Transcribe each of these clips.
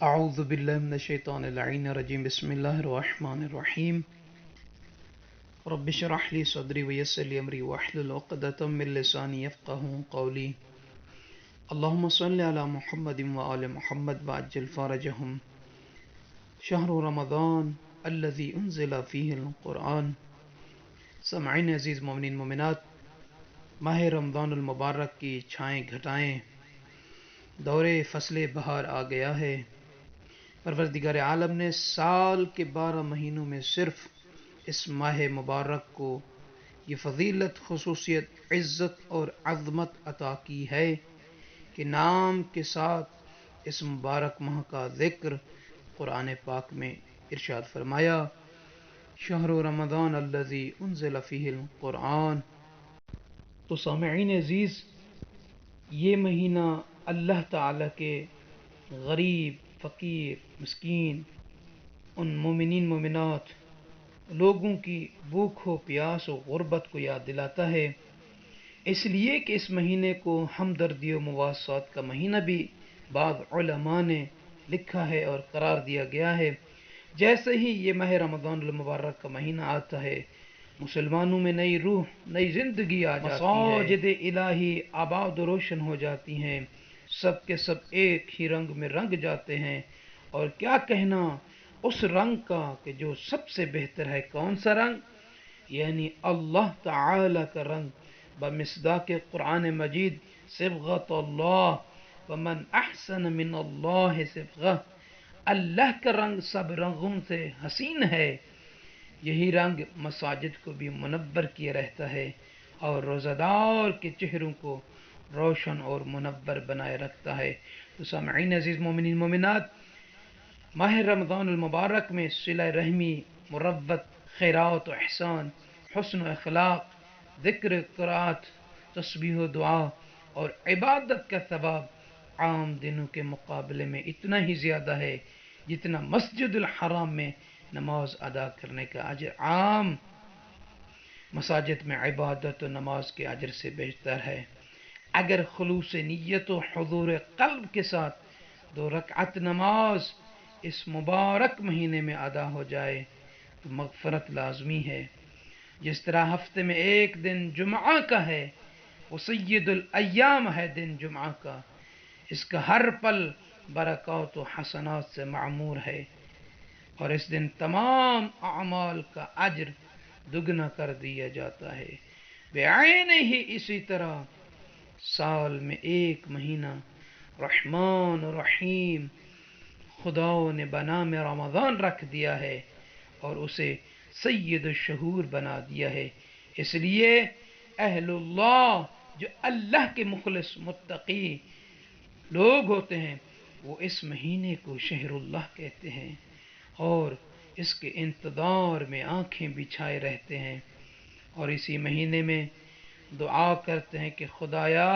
اعوذ باللہ من الشیطان اللعین الرجیم بسم اللہ الرحمن الرحیم رب اشرح لی صدری ویسر لی امری واحلل عقدۃ من لسانی یفقهوا قولی اللہم صل علی محمد وآل محمد وعجل فرجهم شہر رمضان الذی انزل فیہ القرآن۔ سامعین عزیز مومنین مومنات، ماہ رمضان المبارک کی چھائیں گھٹائیں، دور فصل بہار آ گیا ہے۔ پروردگار عالم نے سال کے 12 مہینوں میں صرف اس ماہ مبارک کو یہ فضیلت، خصوصیت، عزت اور عظمت عطا کی ہے کہ نام کے ساتھ اس مبارک ماہ کا ذکر قرآن پاک میں ارشاد فرمایا، شہر رمضان الذی انزل فیہ القرآن۔ تو سامعین عزیز، یہ مہینہ اللہ تعالیٰ کے غریب، فقیر، مسکین، ان مومنین مومنات لوگوں کی بھوک و پیاس و غربت کو یاد دلاتا ہے، اس لیے کہ اس مہینے کو ہمدردی و مواسات کا مہینہ بھی بعض علماء نے لکھا ہے اور قرار دیا گیا ہے۔ جیسے ہی یہ ماہ رمضان المبارک کا مہینہ آتا ہے، مسلمانوں میں نئی روح، نئی زندگی آ جاتی ہے، مساجد الہی آباد و روشن ہو جاتی ہیں، سب کے سب ایک ہی رنگ میں رنگ جاتے ہیں۔ اور کیا کہنا اس رنگ کا کہ جو سب سے بہتر ہے، کون سا رنگ؟ یعنی اللہ تعالی کا رنگ، بمصداق قرآن مجید، صبغۃ اللہ، ومن احسن من اللہ صبغہ، اللہ کا رنگ سب رنگوں سے حسین ہے۔ یہی رنگ مساجد کو بھی منور کیے رہتا ہے اور روزہ دار کے چہروں کو روشن اور منور بنائے رکھتا ہے۔ تو سامعین عزیز مومنین مومنات، ماہ رمضان المبارک میں صلہ رحمی، مروت، خیرات و احسان، حسن و اخلاق، ذکر، قرات، تسبیح و دعا اور عبادت کا ثواب عام دنوں کے مقابلے میں اتنا ہی زیادہ ہے جتنا مسجد الحرام میں نماز ادا کرنے کا اجر عام مساجد میں عبادت و نماز کے اجر سے بہتر ہے۔ اگر خلوص نیت و حضور قلب کے ساتھ 2 رکعت نماز اس مبارک مہینے میں ادا ہو جائے تو مغفرت لازمی ہے۔ جس طرح ہفتے میں ایک دن جمعہ کا ہے، وہ سید الایام ہے دن جمعہ کا، اس کا ہر پل برکات و حسنات سے معمور ہے اور اس دن تمام اعمال کا اجر دگنا کر دیا جاتا ہے۔ بعین ہی اسی طرح سال میں ایک مہینہ رحمان و رحیم خدا نے بنام رمضان رکھ دیا ہے اور اسے سید الشہور بنا دیا ہے۔ اس لیے اہل اللہ، جو اللہ کے مخلص متقی لوگ ہوتے ہیں، وہ اس مہینے کو شہر اللہ کہتے ہیں اور اس کے انتظار میں آنکھیں بچھائے رہتے ہیں اور اسی مہینے میں دعا کرتے ہیں کہ خدایا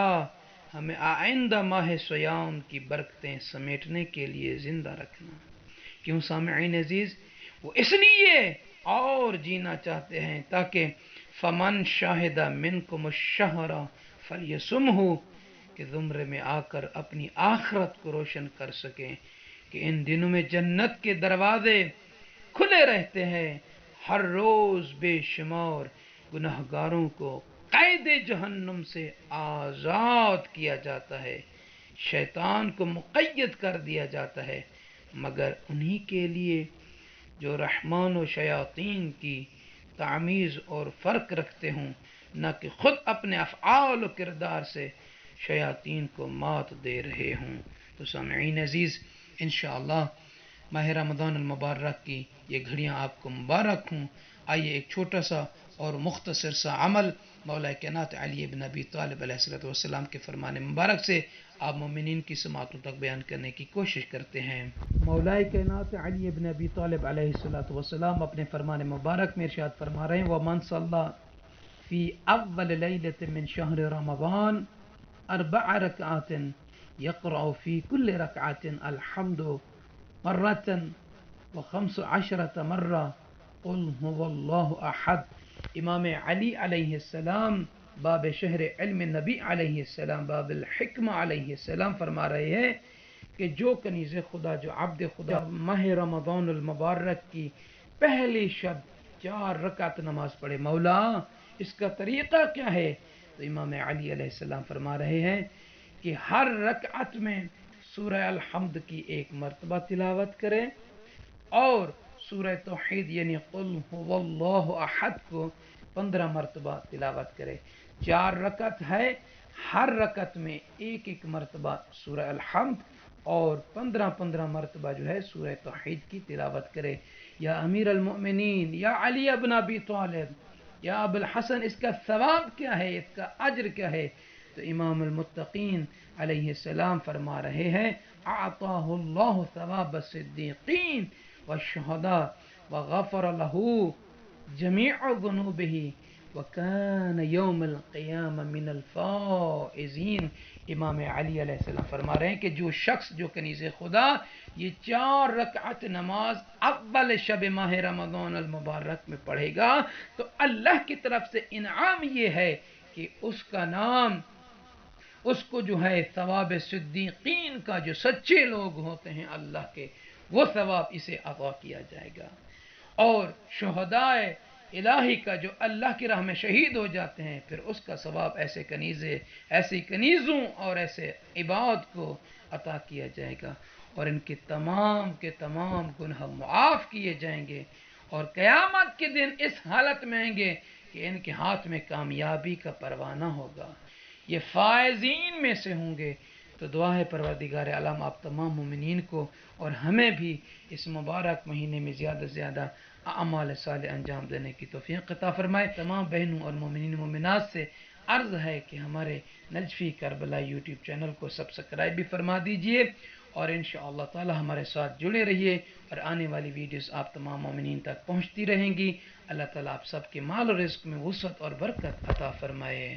ہمیں آئندہ ماہ سیام کی برکتیں سمیٹنے کے لیے زندہ رکھنا۔ کیوں سامعین عزیز؟ وہ اس لیے اور جینا چاہتے ہیں تاکہ فمن شاہد منکم الشہر فلیصمہ، کہ زمرے میں آ کر اپنی آخرت کو روشن کر سکیں کہ ان دنوں میں جنت کے دروازے کھلے رہتے ہیں، ہر روز بے شمار گناہگاروں کو قید جہنم سے آزاد کیا جاتا ہے، شیطان کو مقید کر دیا جاتا ہے، مگر انہی کے لیے جو رحمان و شیاطین کی تعمیز اور فرق رکھتے ہوں، نہ کہ خود اپنے افعال و کردار سے شیاطین کو مات دے رہے ہوں۔ تو سامعین عزیز، انشاءاللہ ماہ رمضان المبارک کی یہ گھڑیاں آپ کو مبارک ہوں۔ آئیے ایک چھوٹا سا اور مختصر سا عمل مولا کائنات علی بن ابی طالب علیہ السلام کے فرمان مبارک سے آپ مومنین کی سماعتوں تک بیان کرنے کی کوشش کرتے ہیں۔ مولا کائنات علی بن ابی طالب علیہ السلام اپنے فرمان مبارک میں ارشاد فرما رہے ہیں، وَمَنْ صَلَّى فِي أَوَّلِ لَيْلَةٍ مِّن شَهْرِ رَمَضَانَ 4 ركعات يقرأ في كل ركعة الحمد مرة و15 مرة قل هو اللہ احد۔ امام علی علیہ السلام باب شہر علم نبی علیہ السلام، باب الحکمہ علیہ السلام فرما رہے ہیں کہ جو کنیز خدا، جو عبد خدا ماہ رمضان المبارک کی پہلی شب 4 رکعت نماز پڑھے، مولا اس کا طریقہ کیا ہے؟ تو امام علی علیہ السلام فرما رہے ہیں کہ ہر رکعت میں سورہ الحمد کی 1 مرتبہ تلاوت کرے اور سورہ توحید یعنی قل هو اللہ احد کو 15 مرتبہ تلاوت کرے۔ 4 رکعت ہے، ہر رکعت میں 1 مرتبہ سورہ الحمد اور 15 مرتبہ جو ہے سورہ توحید کی تلاوت کرے۔ یا امیر المؤمنین، یا علی ابن ابی طالب، یا ابو الحسن، اس کا ثواب کیا ہے، اس کا اجر کیا ہے؟ تو امام المتقین علیہ السلام فرما رہے ہیں اعطاہ اللہ ثواب الصدیقین والشہداء وغفر له جمیع ذنوبہ وکان یوم القیامہ من الفائزین۔ امام علی علیہ السلام فرما رہے ہیں کہ جو شخص جو کنیز خدا یہ 4 رکعت نماز اول شب ماہ رمضان المبارک میں پڑھے گا تو اللہ کی طرف سے انعام یہ ہے کہ اس کا نام، اس کو جو ہے ثواب صدیقین کا، جو سچے لوگ ہوتے ہیں اللہ کے، وہ ثواب اسے عطا کیا جائے گا، اور شہداء الہی کا جو اللہ کی راہ میں شہید ہو جاتے ہیں پھر اس کا ثواب ایسی کنیزوں اور ایسے عباد کو عطا کیا جائے گا، اور ان کے تمام کے تمام گناہ معاف کیے جائیں گے، اور قیامت کے دن اس حالت میں آئیں گے کہ ان کے ہاتھ میں کامیابی کا پروانہ ہوگا، یہ فائزین میں سے ہوں گے۔ تو دعا ہے پروردگار عالم آپ تمام مومنین کو اور ہمیں بھی اس مبارک مہینے میں زیادہ سے زیادہ اعمال صالح انجام دینے کی توفیق عطا فرمائے۔ تمام بہنوں اور مومنین مومنات سے عرض ہے کہ ہمارے نجفی کربلا یوٹیوب چینل کو سبسکرائب بھی فرما دیجئے، اور انشاءاللہ تعالی ہمارے ساتھ جڑے رہیے، اور آنے والی ویڈیوز آپ تمام مومنین تک پہنچتی رہیں گی۔ اللہ تعالیٰ آپ سب کے مال و رزق میں وسعت اور برکت عطا فرمائے۔